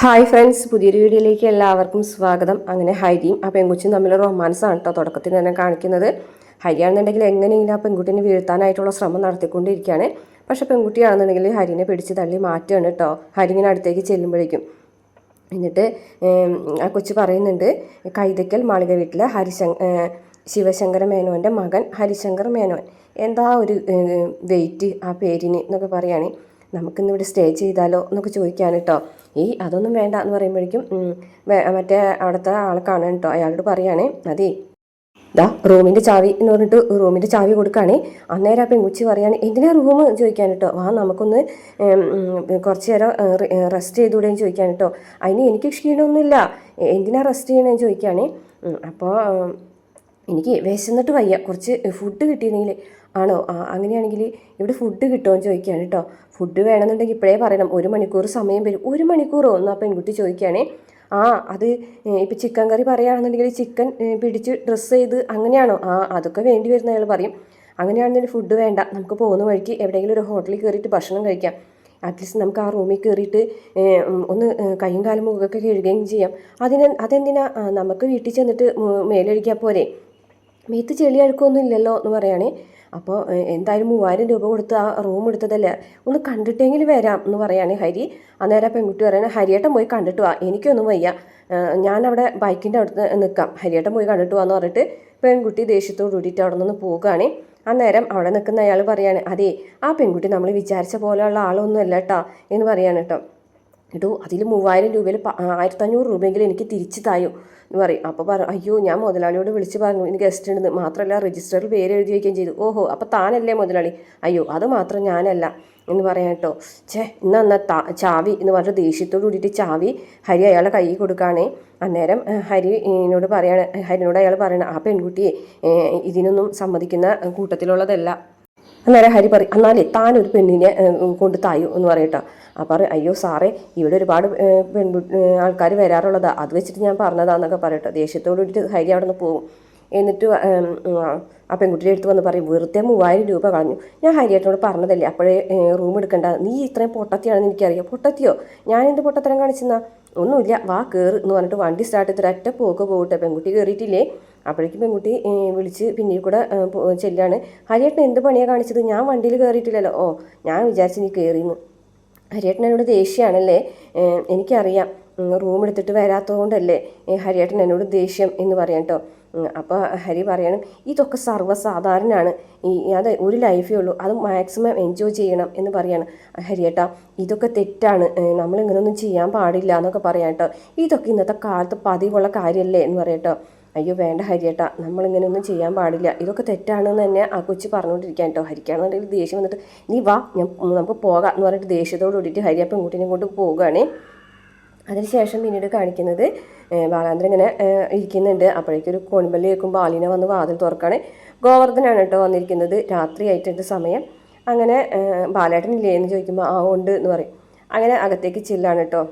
Hi friends, പുതിയൊരു വീഡിയോയിലേക്ക് എല്ലാവർക്കും സ്വാഗതം. അങ്ങനെ ഹരിയും ആ പെൺകുച്ചിയും തമ്മിലുള്ള റൊമാൻസാണ് കേട്ടോ തുടക്കത്തിൽ തന്നെ കാണിക്കുന്നത്. ഹരിയാണെന്നുണ്ടെങ്കിൽ എങ്ങനെയെങ്കിലും ആ പെൺകുട്ടിനെ വീഴ്ത്താനായിട്ടുള്ള ശ്രമം നടത്തിക്കൊണ്ടിരിക്കുകയാണ്. പക്ഷെ പെൺകുട്ടിയാണെന്നുണ്ടെങ്കിൽ ഹരിനെ പിടിച്ച് തള്ളി മാറ്റുകയാണ് കേട്ടോ. ഹരി ഇങ്ങനെ അടുത്തേക്ക് ചെല്ലുമ്പോഴേക്കും എന്നിട്ട് ആ കൊച്ചു പറയുന്നുണ്ട്, കൈതയ്ക്കൽ മാളിക വീട്ടിലെ ശിവശങ്കര മേനോൻ്റെ മകൻ ഹരിശങ്കർ മേനോൻ. എന്താ ഒരു വെയിറ്റ് ആ പേരിന് എന്നൊക്കെ പറയുകയാണ്. നമുക്കിന്നിവിടെ സ്റ്റേ ചെയ്താലോ എന്നൊക്കെ ചോദിക്കാൻ കേട്ടോ. അതൊന്നും വേണ്ട എന്ന് പറയുമ്പോഴേക്കും മറ്റേ അവിടുത്തെ ആളെ കാണാൻ കേട്ടോ. അയാളോട് പറയുകയാണേ, അതെ ദാ റൂമിൻ്റെ ചാവി എന്ന് പറഞ്ഞിട്ട് റൂമിൻ്റെ ചാവി കൊടുക്കുകയാണ്. അന്നേരം ആ പെൺകുച്ചി പറയാണ്, എന്തിനാ റൂം ചോദിക്കാൻ കേട്ടോ. നമുക്കൊന്ന് കുറച്ച് നേരം റെസ്റ്റ് ചെയ്തുകൂടെയെന്ന് ചോദിക്കാൻ കേട്ടോ. അതിന് എനിക്ക് ക്ഷീണമൊന്നുമില്ല, എന്തിനാ റെസ്റ്റ് ചെയ്യണമെന്ന് ചോദിക്കുകയാണ്. അപ്പോൾ എനിക്ക് വിശന്നിട്ട് വയ്യ, കുറച്ച് ഫുഡ് കിട്ടിയിരുന്നെങ്കിൽ. ആണോ, അങ്ങനെയാണെങ്കിൽ ഇവിടെ ഫുഡ് കിട്ടുമോ എന്ന് ചോദിക്കുകയാണ് കേട്ടോ. ഫുഡ് വേണമെന്നുണ്ടെങ്കിൽ ഇപ്പോഴേ പറയണം, 1 മണിക്കൂർ സമയം വരും. 1 മണിക്കൂറോ എന്ന് ആ പെൺകുട്ടി ചോദിക്കുകയാണേ. അത് ഇപ്പം ചിക്കൻ കറി പറയുകയാണെന്നുണ്ടെങ്കിൽ ചിക്കൻ പിടിച്ച് ഡ്രസ്സ് ചെയ്ത് അങ്ങനെയാണോ? അതൊക്കെ വേണ്ടി വരുന്ന അയാൾ പറയും. അങ്ങനെയാണെന്നുണ്ടെങ്കിൽ ഫുഡ് വേണ്ട, നമുക്ക് പോകുന്ന വഴിക്ക് എവിടെയെങ്കിലും ഒരു ഹോട്ടലിൽ കയറിയിട്ട് ഭക്ഷണം കഴിക്കാം. അറ്റ്ലീസ്റ്റ് നമുക്ക് ആ റൂമിൽ കയറിയിട്ട് ഒന്ന് കൈയും കാലും മുഖമൊക്കെ കഴുകുകയും ചെയ്യാം. അതെന്തിനാ, നമുക്ക് വീട്ടിൽ ചെന്നിട്ട് മേലൊഴിക്കാൻ പോരെ, മേത്ത് ചെളി അഴുക്കൊന്നും ഇല്ലല്ലോ എന്ന് പറയുകയാണേ. അപ്പോൾ എന്തായാലും 3000 രൂപ കൊടുത്ത് ആ റൂം എടുത്തതല്ലേ, ഒന്ന് കണ്ടിട്ടെങ്കിലും വരാം എന്ന് പറയുകയാണ് ഹരി. അന്നേരം പെൺകുട്ടി പറയണേ, ഹരിയേട്ടൻ പോയി കണ്ടിട്ട് വാ, എനിക്കൊന്നും വയ്യ, ഞാനവിടെ ബൈക്കിൻ്റെ അടുത്ത് നിൽക്കാം, ഹരിയേട്ടൻ പോയി കണ്ടിട്ട് വാന്ന് പറഞ്ഞിട്ട് പെൺകുട്ടി ദേഷ്യത്തോട് കൂടിയിട്ട് അവിടെ നിന്ന് പോവുകയാണ്. അന്നേരം അവിടെ നിൽക്കുന്ന അയാൾ പറയാണ്, അതെ ആ പെൺകുട്ടി നമ്മൾ വിചാരിച്ച പോലെയുള്ള ആളൊന്നും അല്ല കേട്ടോ എന്ന് പറയാണ് കേട്ടോ. അതിൽ 3000 രൂപയിൽ 1500 രൂപയെങ്കിലും എനിക്ക് തിരിച്ചു തായോ എന്ന് പറയും. അപ്പോൾ അയ്യോ, ഞാൻ മുതലാളിയോട് വിളിച്ച് പറഞ്ഞു ഇനി ഗസ്റ്റ് ഉണ്ടെന്ന്, മാത്രമല്ല രജിസ്റ്ററിൽ പേര് എഴുതി വയ്ക്കുകയും ചെയ്തു. ഓഹോ, അപ്പോൾ താനല്ലേ മുതലാളി? അയ്യോ, അത് മാത്രം ഞാനല്ല എന്ന് പറയാം കേട്ടോ. എന്നാ ചാവി എന്ന് പറഞ്ഞ ദേഷ്യത്തോട് കൂടിയിട്ട് ചാവി ഹരി അയാളെ കൈ കൊടുക്കുകയാണേ. അന്നേരം ഹരിനോട് അയാൾ പറയണം, ആ പെൺകുട്ടിയെ ഇതിനൊന്നും സമ്മതിക്കുന്ന കൂട്ടത്തിലുള്ളതല്ല. അന്നേരം ഹരി പറയും, എന്നാലേ താനൊരു പെണ്ണിനെ കൊണ്ട് തായു എന്ന് പറയട്ടോ. അപ്പോൾ അയ്യോ സാറേ, ഇവിടെ ഒരുപാട് ആൾക്കാർ വരാറുള്ളതാണ്, അത് വെച്ചിട്ട് ഞാൻ പറഞ്ഞതാന്നൊക്കെ പറയട്ടോ. ദേഷ്യത്തോട് കൂടിയിട്ട് ഹരി അവിടെ നിന്ന് പോകും. എന്നിട്ട് ആ പെൺകുട്ടിയുടെ അടുത്ത് വന്ന് പറയും, വെറുതെ 3000 രൂപ കളഞ്ഞു, ഞാൻ ഹരിയേട്ടനോട് പറഞ്ഞതല്ലേ അപ്പോഴേ റൂം എടുക്കണ്ട, നീ ഇത്രയും പൊട്ടത്തിയാണെന്ന് എനിക്കറിയാം. പൊട്ടത്തിയോ? ഞാൻ എന്ത് പൊട്ടത്തരം കാണിച്ചെന്നാ? ഒന്നുമില്ല, വാ കയറ് എന്ന് പറഞ്ഞിട്ട് വണ്ടി സ്റ്റാർട്ട് ചെയ്തിട്ട് ഒറ്റ പോകട്ടെ. പെൺകുട്ടി കയറിയിട്ടില്ലേ. അപ്പോഴേക്കും പെൺകുട്ടി വിളിച്ച് പിന്നീട് കൂടെ ചെല്ലാണ്, ഹരിയേട്ടൻ എന്ത് പണിയാണ് കാണിച്ചത്? ഞാൻ വണ്ടിയിൽ കയറിയിട്ടില്ലല്ലോ. ഓ, ഞാൻ വിചാരിച്ച് നീ കയറിയെന്ന്. ഹരിയേട്ടൻ എന്നോട് ദേഷ്യമാണല്ലേ, എനിക്കറിയാം, റൂം എടുത്തിട്ട് വരാത്തതുകൊണ്ടല്ലേ ഹരിയേട്ടൻ എന്നോട് ദേഷ്യം എന്ന് പറയാം കേട്ടോ. അപ്പോൾ ഹരി പറയണം, ഇതൊക്കെ സർവ്വസാധാരണമാണ്, അത് ഒരു ലൈഫേ ഉള്ളൂ, അത് മാക്സിമം എൻജോയ് ചെയ്യണം എന്ന് പറയാണ്. ഹരിയേട്ടാ, ഇതൊക്കെ തെറ്റാണ്, നമ്മളിങ്ങനെയൊന്നും ചെയ്യാൻ പാടില്ല എന്നൊക്കെ പറയാം കേട്ടോ. ഇതൊക്കെ ഇന്നത്തെ കാലത്ത് പതിവുള്ള കാര്യമല്ലേ എന്ന് പറയാം കേട്ടോ. അയ്യോ വേണ്ട ഹരിയേട്ടാ, നമ്മളിങ്ങനെയൊന്നും ചെയ്യാൻ പാടില്ല, ഇതൊക്കെ തെറ്റാണെന്ന് തന്നെ ആ കൊച്ചു പറഞ്ഞുകൊണ്ടിരിക്കാൻ കേട്ടോ. ഹരിക്കാണെന്നുണ്ടെങ്കിൽ ദേഷ്യം വന്നിട്ട്, നീ വാ നമുക്ക് പോകാം എന്ന് പറഞ്ഞിട്ട് ദേഷ്യത്തോട് കൂടിയിട്ട് ഹരി ആ പെൺകുട്ടീനെ കൊണ്ട് പോവുകയാണേ. അതിനുശേഷം പിന്നീട് കാണിക്കുന്നത് ബാലാന്തരം ഇങ്ങനെ ഇരിക്കുന്നുണ്ട്. അപ്പോഴേക്കൊരു കോണിമ്പല്ലി കേൾക്കുമ്പോൾ ആലിന വന്ന് വാതിൽ തുറക്കാണ്. ഗോവർദ്ധനാണ് കേട്ടോ വന്നിരിക്കുന്നത്. രാത്രി ആയിട്ടുണ്ട് സമയം. അങ്ങനെ ബാലേട്ടനില്ലേ എന്ന് ചോദിക്കുമ്പോൾ ഉണ്ട് എന്ന് പറയും. അങ്ങനെ അകത്തേക്ക് ചെല്ലാണ് കേട്ടോ.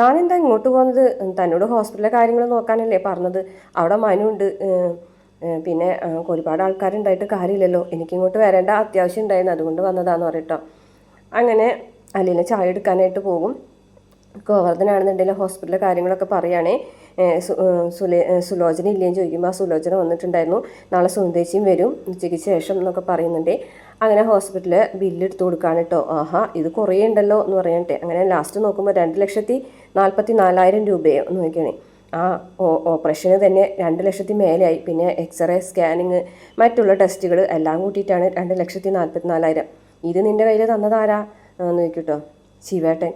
താനെന്താ ഇങ്ങോട്ട് പോകുന്നത്? തന്നോട് ഹോസ്പിറ്റലിലെ കാര്യങ്ങൾ നോക്കാനല്ലേ പറഞ്ഞത്? അവിടെ മനുണ്ട്, പിന്നെ ഒരുപാട് ആൾക്കാരുണ്ടായിട്ട് കാര്യമില്ലല്ലോ, എനിക്കിങ്ങോട്ട് വരേണ്ട അത്യാവശ്യം ഉണ്ടായിരുന്നു, അതുകൊണ്ട് വന്നതാന്ന് പറയട്ടോ. അങ്ങനെ അലീന ചായ എടുക്കാനായിട്ട് പോകും. ഗോവർദ്ധനാണെന്നുണ്ടെങ്കിൽ ഹോസ്പിറ്റലിലെ കാര്യങ്ങളൊക്കെ പറയുകയാണേ. സുലോചന ഇല്ലേന്ന് ചോദിക്കുമ്പോൾ ആ സുലോചന വന്നിട്ടുണ്ടായിരുന്നു, നാളെ സുന്ദേശിയും വരും ഉച്ചയ്ക്ക് ശേഷം എന്നൊക്കെ പറയുന്നുണ്ട്. അങ്ങനെ ഹോസ്പിറ്റലിൽ ബില്ല് എടുത്ത് കൊടുക്കുകയാണ് കേട്ടോ. ഇത് കുറേ ഉണ്ടല്ലോ എന്ന് പറയട്ടെ. അങ്ങനെ ലാസ്റ്റ് നോക്കുമ്പോൾ 2,44,000 രൂപയോ എന്ന് നോക്കിയാണേ. ഓപ്പറേഷന് തന്നെ 2 ലക്ഷത്തി മേലെയായി. പിന്നെ എക്സ്റേ, സ്കാനിങ്, മറ്റുള്ള ടെസ്റ്റുകൾ എല്ലാം കൂട്ടിയിട്ടാണ് 2,44,000. ഇത് നിൻ്റെ കയ്യിൽ തന്നതാരാ എന്ന് ചോദിക്കട്ടോ. ശിവേട്ടൻ.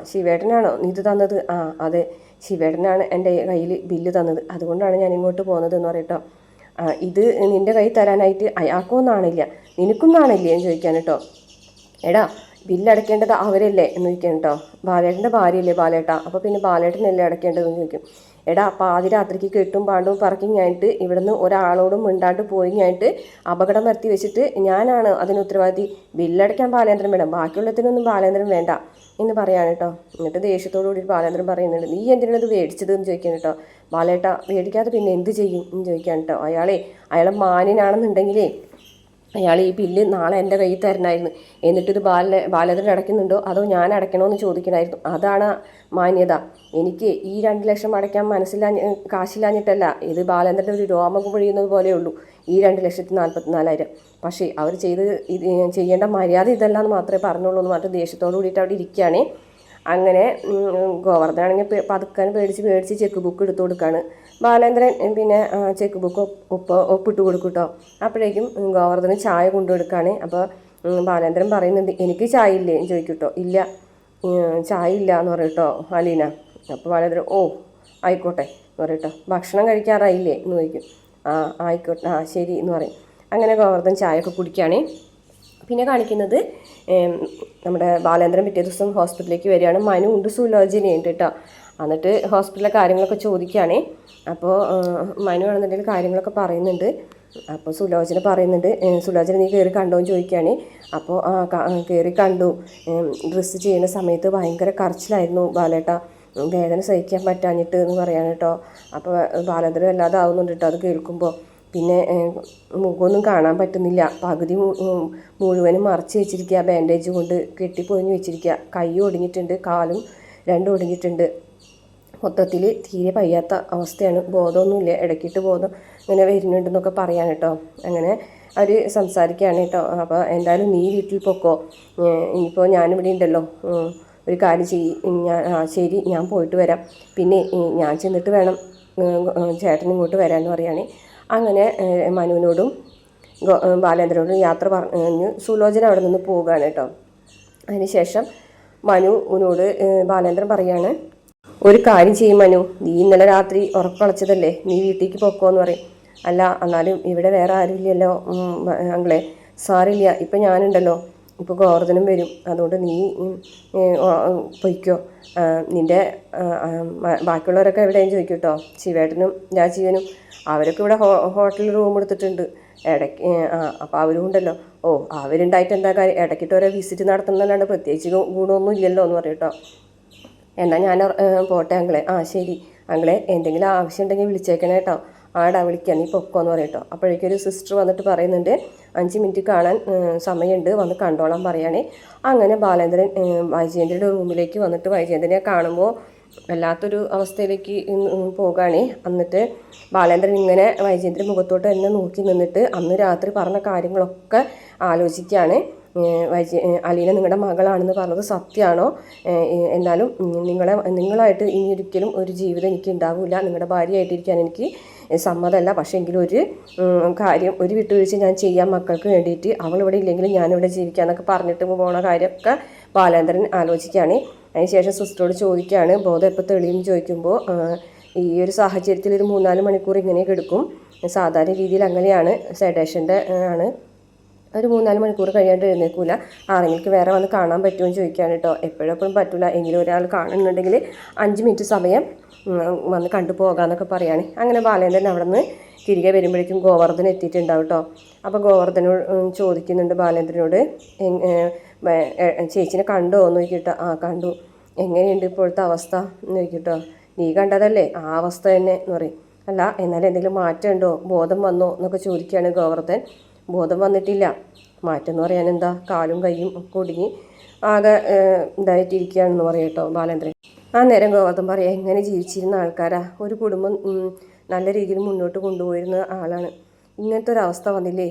ശിവേട്ടനാണോ നീ ഇത് തന്നത്? അതെ, ശിവേട്ടനാണ് എൻ്റെ കയ്യിൽ ബില്ല് തന്നത്, അതുകൊണ്ടാണ് ഞാൻ ഇങ്ങോട്ട് പോകുന്നത് എന്ന് പറയട്ടോ. ഇത് നിൻ്റെ കയ്യിൽ തരാനായിട്ട് അയാൾക്കും നാണില്ല, നിനക്കും നാണില്ലേ എന്ന് ചോദിക്കാൻ കേട്ടോ. എടാ, ബില്ലടയ്ക്കേണ്ടത് അവരല്ലേ എന്ന് ചോദിക്കാൻ കേട്ടോ. ബാലേട്ടൻ്റെ ഭാര്യയല്ലേ ബാലേട്ടാ, അപ്പോൾ പിന്നെ ബാലേട്ടനല്ലേ അടയ്ക്കേണ്ടതെന്ന് ചോദിക്കും. എടാ, പാതിരാത്രിക്ക് കെട്ടും പാണ്ടും പറക്കിങ്ങായിട്ട് ഇവിടുന്ന് ഒരാളോടും മിണ്ടാണ്ട് പോയിങ്ങായിട്ട് അപകടം വരുത്തി വെച്ചിട്ട് ഞാനാണ് അതിന് ഉത്തരവാദി. ബില്ലടയ്ക്കാൻ ബാലേന്ദ്രൻ വേണം, ബാക്കിയുള്ളതിനൊന്നും ബാലേന്ദ്രൻ വേണ്ട എന്ന് പറയാണ് കേട്ടോ. എന്നിട്ട് ദേഷ്യത്തോടു കൂടി ബാലേന്ദ്രൻ പറയുന്നുണ്ട്, നീ എന്തിനാണ് ഇത് മേടിച്ചത് എന്ന് ചോദിക്കാൻ കേട്ടോ. ബാലേട്ട, മേടിക്കാതെ പിന്നെ എന്ത് ചെയ്യും എന്ന് ചോദിക്കാൻ കേട്ടോ. അയാളെ മാന്യനാണെന്നുണ്ടെങ്കിലേ അയാൾ ഈ ബില്ല് നാളെ എൻ്റെ കയ്യിൽ തരണമായിരുന്നു. എന്നിട്ടിത് ബാലേന്ദ്രൻ അടയ്ക്കുന്നുണ്ടോ അതോ ഞാൻ അടയ്ക്കണമെന്ന് ചോദിക്കണമായിരുന്നു. അതാണ് മാന്യത. എനിക്ക് ഈ 2 ലക്ഷം അടയ്ക്കാൻ കാശില്ലാഞ്ഞിട്ടല്ല. ഇത് ബാലേന്ദ്രൻ്റെ ഒരു രോമം പൊഴിയുന്നത് പോലെയുള്ളൂ ഈ 2,44,000. പക്ഷേ അവർ ചെയ്യേണ്ട മര്യാദ ഇതല്ല എന്ന് മാത്രമേ പറഞ്ഞുള്ളൂ എന്ന് പറഞ്ഞിട്ട് ദേഷ്യത്തോട് കൂടിയിട്ട് അവിടെ ഇരിക്കുകയാണ്. അങ്ങനെ ഗോവർദ്ധനാണെങ്കിൽ പതുക്കാൻ പേടിച്ച് ചെക്ക് ബുക്ക് എടുത്തു കൊടുക്കുകയാണ്. ബാലേന്ദ്രൻ പിന്നെ ചെക്ക് ബുക്ക് ഒപ്പിട്ട് കൊടുക്കും കേട്ടോ. അപ്പോഴേക്കും ഗോവർദ്ധന് ചായ കൊണ്ടുകൊടുക്കുകയാണ്. അപ്പോൾ ബാലേന്ദ്രൻ പറയുന്നുണ്ട്, എനിക്ക് ചായ ഇല്ലേ എന്ന് ചോദിക്കും കേട്ടോ. ഇല്ല, ചായ ഇല്ല എന്ന് പറയും കേട്ടോ അലീന. അപ്പോൾ ബാലേന്ദ്രൻ ആയിക്കോട്ടെ എന്ന് പറയും കേട്ടോ. ഭക്ഷണം കഴിക്കാറായില്ലേ എന്ന് ചോദിക്കും. ആയിക്കോട്ടെ, ശരി എന്ന് പറയും. അങ്ങനെ ഗോവർദ്ധൻ ചായയൊക്കെ കുടിക്കുകയാണ്. പിന്നെ കാണിക്കുന്നത് നമ്മുടെ ബാലേന്ദ്രൻ പിറ്റേ ദിവസം ഹോസ്പിറ്റലിലേക്ക് വരികയാണ്. മനു ഉണ്ട്, സുലോചനയുണ്ട് കേട്ടോ. എന്നിട്ട് ഹോസ്പിറ്റലിലെ കാര്യങ്ങളൊക്കെ ചോദിക്കുകയാണ്. അപ്പോൾ മനു ആണെന്നുണ്ടെങ്കിൽ കാര്യങ്ങളൊക്കെ പറയുന്നുണ്ട്. അപ്പോൾ സുലോചന പറയുന്നുണ്ട്, സുലോചന നീ കയറി കണ്ടോ എന്ന് ചോദിക്കുകയാണ്. അപ്പോൾ കയറി കണ്ടു. ഡ്രസ്സ് ചെയ്യുന്ന സമയത്ത് ഭയങ്കര കരച്ചിലായിരുന്നു ബാലേട്ട, വേദന സഹിക്കാൻ പറ്റാഞ്ഞിട്ട് എന്ന് പറയാൻ കേട്ടോ. അപ്പോൾ ബാലേന്ദ്രൻ വല്ലാതെ ആവുന്നുണ്ട് കേട്ടോ അത് കേൾക്കുമ്പോൾ. പിന്നെ മുഖമൊന്നും കാണാൻ പറ്റുന്നില്ല, പകുതി മുഴുവനും മറച്ച് വെച്ചിരിക്കുക, ബാൻഡേജ് കൊണ്ട് കെട്ടിപ്പൊതിഞ്ഞ് വെച്ചിരിക്കുക. കൈ ഒടിഞ്ഞിട്ടുണ്ട്, കാലും രണ്ടും ഒടിഞ്ഞിട്ടുണ്ട്. മൊത്തത്തിൽ തീരെ വയ്യാത്ത അവസ്ഥയാണ്. ബോധമൊന്നുമില്ല, ഇടയ്ക്കിട്ട് ബോധം ഇങ്ങനെ വരുന്നുണ്ടെന്നൊക്കെ പറയാൻ കേട്ടോ. അങ്ങനെ അവർ സംസാരിക്കുകയാണ് കേട്ടോ. അപ്പോൾ എന്തായാലും നീ വീട്ടിൽ പൊക്കോ, ഇനിയിപ്പോൾ ഞാനിവിടെ ഉണ്ടല്ലോ, ഒരു കാര്യം ശരി ഞാൻ പോയിട്ട് വരാം, പിന്നെ ഞാൻ ചെന്നിട്ട് വേണം ചേട്ടൻ ഇങ്ങോട്ട് വരാമെന്ന് പറയുകയാണ്. അങ്ങനെ മനുവിനോടും ബാലേന്ദ്രനോടും യാത്ര പറഞ്ഞ് സുലോചന അവിടെ നിന്ന് പോവുകയാണ് കേട്ടോ. അതിനുശേഷം മനുവിനോട് ബാലേന്ദ്രൻ പറയാണ്, ഒരു കാര്യം ചെയ്യും മനു, നീ ഇന്നലെ രാത്രി ഉറക്കളച്ചതല്ലേ, നീ വീട്ടിലേക്ക് പൊക്കോന്ന് പറയും. അല്ല എന്നാലും ഇവിടെ വേറെ ആരുമില്ലല്ലോ അങ്ങളെ. സാരില്ല, ഇപ്പം ഞാനുണ്ടല്ലോ, ഇപ്പോൾ ഗോവർദ്ധനം വരും, അതുകൊണ്ട് നീ പൊയ്ക്കോ. നിൻ്റെ ബാക്കിയുള്ളവരൊക്കെ എവിടെയും ചോദിക്കും കേട്ടോ. ശിവേട്ടനും രാജീവനും അവരൊക്കെ ഇവിടെ ഹോട്ടലിൽ റൂം എടുത്തിട്ടുണ്ട് ഇടയ്ക്ക്. അപ്പോൾ അവരും ഉണ്ടല്ലോ. അവരുണ്ടായിട്ട് എന്താ കാര്യം, ഇടയ്ക്കിട്ട് ഓരോ വിസിറ്റ് നടത്തുന്നതല്ലാണ്ട് പ്രത്യേകിച്ച് ഗുണമൊന്നും ഇല്ലല്ലോ എന്ന് പറയും കേട്ടോ. എന്നാൽ ഞാൻ പോട്ടെ അങ്ങളെ. ശരി അങ്ങളെ, എന്തെങ്കിലും ആവശ്യം ഉണ്ടെങ്കിൽ വിളിച്ചേക്കണേ കേട്ടോ. വിളിക്കാൻ നീ പൊക്കോന്ന് പറയും കേട്ടോ. അപ്പോഴേക്കൊരു സിസ്റ്റർ വന്നിട്ട് പറയുന്നുണ്ട്, 5 മിനിറ്റ് കാണാൻ സമയമുണ്ട്, വന്ന് കണ്ടോളാൻ പറയുകയാണെ. അങ്ങനെ ബാലേന്ദ്രൻ വൈജയന്തിയുടെ റൂമിലേക്ക് വന്നിട്ട് വൈജയന്തിനെ കാണുമ്പോൾ വല്ലാത്തൊരു അവസ്ഥയിലേക്ക് പോകുകയാണെ. എന്നിട്ട് ബാലേന്ദ്രൻ ഇങ്ങനെ വൈജയന്തിൻ്റെ മുഖത്തോട്ട് തന്നെ നോക്കി നിന്നിട്ട് അന്ന് രാത്രി പറഞ്ഞ കാര്യങ്ങളൊക്കെ ആലോചിക്കുകയാണ്. അലീന നിങ്ങളുടെ മകളാണെന്ന് പറഞ്ഞത് സത്യമാണോ? എന്നാലും നിങ്ങളായിട്ട് ഇനി ഒരിക്കലും ഒരു ജീവിതം എനിക്ക് ഉണ്ടാവില്ല, നിങ്ങളുടെ ഭാര്യയായിട്ടിരിക്കാൻ എനിക്ക് സമ്മതമല്ല. പക്ഷേ എങ്കിലും ഒരു കാര്യം, ഒരു വിട്ടുവീഴ്ച ഞാൻ ചെയ്യാൻ മക്കൾക്ക് വേണ്ടിയിട്ട്, അവളിവിടെ ഇല്ലെങ്കിലും ഞാനിവിടെ ജീവിക്കാമെന്നൊക്കെ പറഞ്ഞിട്ട് പോണ കാര്യമൊക്കെ ബാലേന്ദ്രൻ ആലോചിക്കുകയാണ്. അതിനുശേഷം സിസ്റ്ററോട് ചോദിക്കുകയാണ്, ബോധം എപ്പോൾ തെളിയും ചോദിക്കുമ്പോൾ ഈ ഒരു സാഹചര്യത്തിൽ ഒരു 3-4 മണിക്കൂർ ഇങ്ങനെ കിടക്കും, സാധാരണ രീതിയിൽ അങ്ങനെയാണ്, സെഡേഷൻ്റെ ആണ്. ഒരു 3-4 മണിക്കൂർ കഴിയാണ്ട് എഴുന്നേൽക്കില്ല. ആരെങ്കിലും വേറെ വന്ന് കാണാൻ പറ്റുമോ എന്ന് ചോദിക്കുകയാണ് കേട്ടോ. എപ്പോഴും പറ്റില്ല, എങ്കിലും ഒരാൾ കാണുന്നുണ്ടെങ്കിൽ 5 മിനിറ്റ് സമയം വന്ന് കണ്ടു പോകാമെന്നൊക്കെ പറയുകയാണ്. അങ്ങനെ ബാലേന്ദ്രൻ അവിടെ നിന്ന് തിരികെ വരുമ്പോഴേക്കും ഗോവർദ്ധൻ എത്തിയിട്ടുണ്ടാവും കേട്ടോ. അപ്പോൾ ഗോവർദ്ധനോട് ചോദിക്കുന്നുണ്ട് ബാലേന്ദ്രനോട്, ചേച്ചിനെ കണ്ടോ എന്ന് ചോദിക്കട്ടോ. കണ്ടു. എങ്ങനെയുണ്ട് ഇപ്പോഴത്തെ അവസ്ഥ എന്ന് ചോദിക്കട്ടോ. നീ കണ്ടതല്ലേ, ആ അവസ്ഥ തന്നെ എന്ന് പറയും. അല്ല എന്നാലും എന്തെങ്കിലും മാറ്റം ഉണ്ടോ, ബോധം വന്നോ എന്നൊക്കെ ചോദിക്കുകയാണ് ഗോവർദ്ധൻ. ബോധം വന്നിട്ടില്ല, മാറ്റം എന്ന് പറയാൻ എന്താ, കാലും കൈയും ഒക്കെ ഒടുങ്ങി ആകെ ഇതായിട്ടിരിക്കുകയാണെന്ന് പറയും കേട്ടോ ബാലേന്ദ്രൻ. നേരം ഗോവർദ്ധൻ പറയാം, എങ്ങനെ ജീവിച്ചിരുന്ന ആൾക്കാരാ, ഒരു കുടുംബം നല്ല രീതിയിൽ മുന്നോട്ട് കൊണ്ടുപോയിരുന്ന ആളാണ്, ഇങ്ങനത്തെ ഒരു അവസ്ഥ വന്നില്ലേ.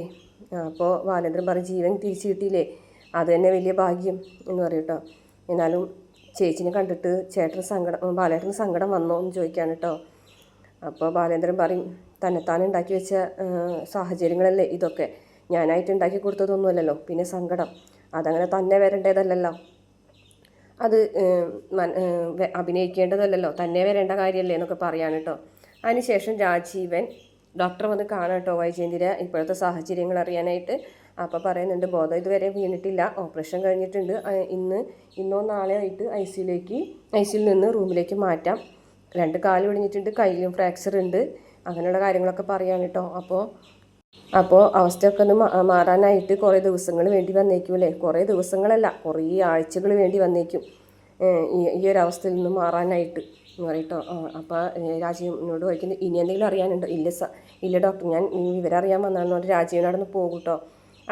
അപ്പോൾ ബാലേന്ദ്രൻ പറയും, ജീവൻ തിരിച്ചു കിട്ടിയില്ലേ, അത് തന്നെ വലിയ ഭാഗ്യം എന്ന് പറയും കേട്ടോ. എന്നാലും ചേച്ചിനെ കണ്ടിട്ട് ബാലേട്ടന് സങ്കടം വന്നോ എന്ന് ചോദിക്കുകയാണ് കേട്ടോ. അപ്പോൾ ബാലേന്ദ്രൻ പറയും, തന്നെത്താൻ ഉണ്ടാക്കി വെച്ച സാഹചര്യങ്ങളല്ലേ ഇതൊക്കെ, ഞാനായിട്ട് ഉണ്ടാക്കി കൊടുത്തതൊന്നുമല്ലല്ലോ, പിന്നെ സങ്കടം അതങ്ങനെ തന്നെ വരേണ്ടതല്ലല്ലോ, അത് അഭിനയിക്കേണ്ടതല്ലല്ലോ, തന്നെ വരേണ്ട കാര്യമല്ലേ എന്നൊക്കെ പറയാണ് കേട്ടോ. അതിനുശേഷം രാജീവൻ ഡോക്ടർ വന്ന് കാണാം കേട്ടോ വൈജയന്തിയുടെ ഇപ്പോഴത്തെ സാഹചര്യങ്ങൾ അറിയാനായിട്ട്. അപ്പോൾ പറയുന്നുണ്ട്, ബോധം ഇതുവരെ വീണിട്ടില്ല, ഓപ്പറേഷൻ കഴിഞ്ഞിട്ടുണ്ട്, ഇന്നോ നാളെയോ ആയിട്ട് ഐ സിയിൽ നിന്ന് റൂമിലേക്ക് മാറ്റാം, 2 കാല് ഒടിഞ്ഞിട്ടുണ്ട്, കയ്യിലും ഫ്രാക്ചർ ഉണ്ട്, അങ്ങനെയുള്ള കാര്യങ്ങളൊക്കെ പറയാൻ കേട്ടോ. അപ്പോൾ അവസ്ഥയൊക്കെ ഒന്ന് മാറാനായിട്ട് കുറേ ദിവസങ്ങൾ വേണ്ടി വന്നേക്കുമല്ലേ, കുറേ ദിവസങ്ങളല്ല കുറേ ആഴ്ചകൾ വേണ്ടി വന്നേക്കും ഈ ഒരു അവസ്ഥയിൽ നിന്ന് മാറാനായിട്ട് എന്ന് പറയട്ടോ. അപ്പോൾ രാജീവിനോട് ചോദിക്കുന്നത്, ഇനി എന്തെങ്കിലും അറിയാനുണ്ടോ? ഇല്ല ഡോക്ടർ, ഞാൻ വിവരം അറിയാൻ വന്നാണെന്ന് പറഞ്ഞ് രാജീവിനോട് ഒന്ന് പോകും കേട്ടോ.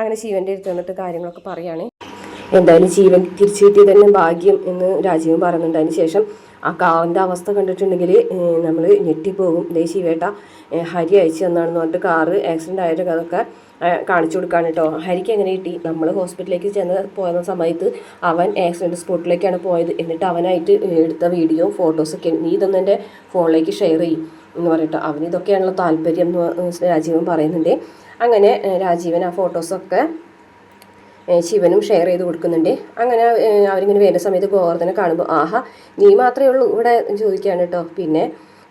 അങ്ങനെ ശിവൻ്റെ അടുത്ത് വന്നിട്ട് കാര്യങ്ങളൊക്കെ പറയുകയാണ്. എന്തായാലും ജീവൻ തിരിച്ചു കിട്ടിയത് തന്നെ ഭാഗ്യം എന്ന് രാജീവൻ പറയുന്നുണ്ട്. അതിന് ശേഷം ആ കാറിൻ്റെ അവസ്ഥ കണ്ടിട്ടുണ്ടെങ്കിൽ നമ്മൾ ഞെട്ടിപ്പോകും. ദേ ശിവേട്ട ഹരി അയച്ചു തന്നാണെന്ന് പറഞ്ഞിട്ട് കാറ് ആക്സിഡൻ്റ് ആയിട്ട് അതൊക്കെ കാണിച്ചു കൊടുക്കാണ് കേട്ടോ. ഹരിക്ക് എങ്ങനെ കിട്ടി? നമ്മൾ ഹോസ്പിറ്റലിലേക്ക് പോയ സമയത്ത് അവൻ ആക്സിഡൻറ്റ് സ്പോട്ടിലേക്കാണ് പോയത്. എന്നിട്ട് അവനായിട്ട് എടുത്ത വീഡിയോ ഫോട്ടോസൊക്കെ നീ ഇതൊന്നും എൻ്റെ ഫോണിലേക്ക് ഷെയർ ചെയ്യും എന്ന് പറഞ്ഞിട്ട് അവന് ഇതൊക്കെയാണല്ലോ താല്പര്യം എന്ന് രാജീവൻ പറയുന്നുണ്ട്. അങ്ങനെ രാജീവൻ ആ ഫോട്ടോസൊക്കെ ശിവനും ഷെയർ ചെയ്ത് കൊടുക്കുന്നുണ്ട്. അങ്ങനെ അവരിങ്ങനെ വരുന്ന സമയത്ത് ഗോവർദ്ധനെ കാണുമ്പോൾ ആഹാ നീ മാത്രമേ ഉള്ളൂ ഇവിടെ ചോദിക്കുകയാണ് കേട്ടോ.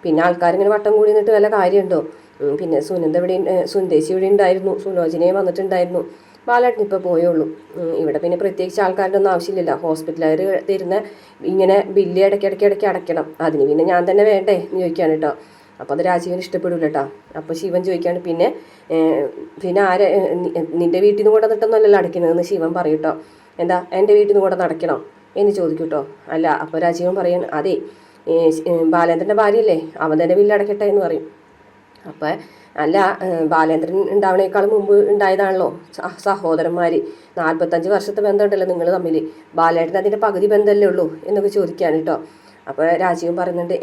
പിന്നെ ആൾക്കാരിങ്ങനെ വട്ടം കൂടി നിന്നിട്ട് വല്ല കാര്യമുണ്ടോ? പിന്നെ സുന്ദേശി ഇവിടെ ഉണ്ടായിരുന്നു, സുലോചനയും വന്നിട്ടുണ്ടായിരുന്നു, ബാലേട്ടൻ ഇപ്പോൾ പോയുള്ളൂ. ഇവിടെ പിന്നെ പ്രത്യേകിച്ച് ആൾക്കാരുടെ ഒന്നും ആവശ്യമില്ലല്ലോ. ഹോസ്പിറ്റലുകാർ തരുന്ന ഇങ്ങനെ ബില്ല് ഇടയ്ക്കിടയ്ക്ക് അടയ്ക്കണം, അതിന് പിന്നെ ഞാൻ തന്നെ വേണ്ടേ എന്ന് ചോദിക്കുകയാണ് കേട്ടോ. അപ്പോൾ അത് രാജീവന് ഇഷ്ടപ്പെടില്ല കേട്ടോ. അപ്പോൾ ശിവൻ ചോദിക്കുകയാണ് പിന്നെ ആരെ നിൻ്റെ വീട്ടിൽ നിന്ന് കൂടെ നിട്ടൊന്നുമല്ലല്ലോ അടയ്ക്കുന്നതെന്ന് ശിവൻ പറയും കേട്ടോ. എന്താ എൻ്റെ വീട്ടിൽ നിന്ന് കൂടെ നടക്കണോ എന്ന് ചോദിക്കും കേട്ടോ. അല്ല അപ്പോൾ രാജീവൻ പറയാണ് അതെ ബാലേന്ദ്രൻ്റെ ഭാര്യയല്ലേ, അവൻ തന്നെ ബില്ല് അടയ്ക്കട്ടെ എന്ന് പറയും. അപ്പോൾ അല്ല ബാലേന്ദ്രൻ ഉണ്ടാവണേക്കാൾ മുമ്പ് ഉണ്ടായതാണല്ലോ സഹോദരന്മാർ, 45 വർഷത്തെ ബന്ധമുണ്ടല്ലോ നിങ്ങൾ തമ്മിൽ, ബാലേട്ടൻ അതിൻ്റെ പകുതി ബന്ധമല്ലേ ഉള്ളൂ എന്നൊക്കെ ചോദിക്കുകയാണ് കേട്ടോ. അപ്പോൾ രാജീവൻ പറയുന്നുണ്ട്,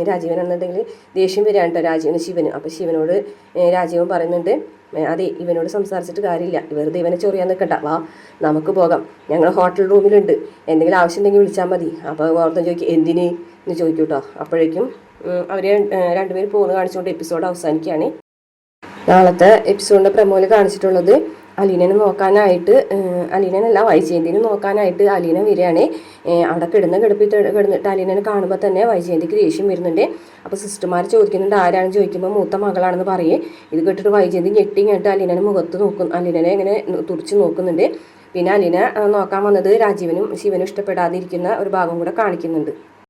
രാജീവൻ എന്നുണ്ടെങ്കിൽ ദേഷ്യം വരികയാണ് കേട്ടോ രാജീവന് ശിവന്. അപ്പോൾ ശിവനോട് രാജീവൻ പറയുന്നുണ്ട് അതെ ഇവനോട് സംസാരിച്ചിട്ട് കാര്യമില്ല, വെറുതെ ഇവനെ ചൊറിയാൻ നിൽക്കണ്ട, വാ നമുക്ക് പോകാം, ഞങ്ങൾ ഹോട്ടൽ റൂമിലുണ്ട്, എന്തെങ്കിലും ആവശ്യം ഉണ്ടെങ്കിൽ വിളിച്ചാൽ മതി. അപ്പോൾ ഓർത്തം ചോദിക്കും എന്തിന് എന്ന് ചോദിക്കും കേട്ടോ. അപ്പോഴേക്കും അവർ രണ്ടുപേരും പോകുന്ന കാണിച്ചുകൊണ്ട് എപ്പിസോഡ് അവസാനിക്കുകയാണ്. നാളത്തെ എപ്പിസോഡിൻ്റെ പ്രമോയിൽ കാണിച്ചിട്ടുള്ളത് അലീനനെ നോക്കാനായിട്ട്, അലീനനല്ല വൈജയന്തിനെ നോക്കാനായിട്ട് അലീന വരികയാണ്. അവിടെ കിടന്നിട്ട് അലീനനെ കാണുമ്പോൾ തന്നെ വൈജയന്തിക്ക് ദേഷ്യം വരുന്നുണ്ട്. അപ്പോൾ സിസ്റ്റർമാർ ചോദിക്കുന്നുണ്ട് ആരാണെന്ന് ചോദിക്കുമ്പോൾ മൂത്ത മകളാണെന്ന് പറയേ. ഇത് കേട്ടിട്ട് വൈജയന്തി ഞെട്ടിങ്ങായിട്ട് അലീനനെ മുഖത്ത് അലീനനെ ഇങ്ങനെ തുറച്ച് നോക്കുന്നുണ്ട്. പിന്നെ അലീന നോക്കാൻ വന്നത് രാജീവനും ശിവനും ഇഷ്ടപ്പെടാതിരിക്കുന്ന ഒരു ഭാഗം കൂടെ കാണിക്കുന്നുണ്ട്.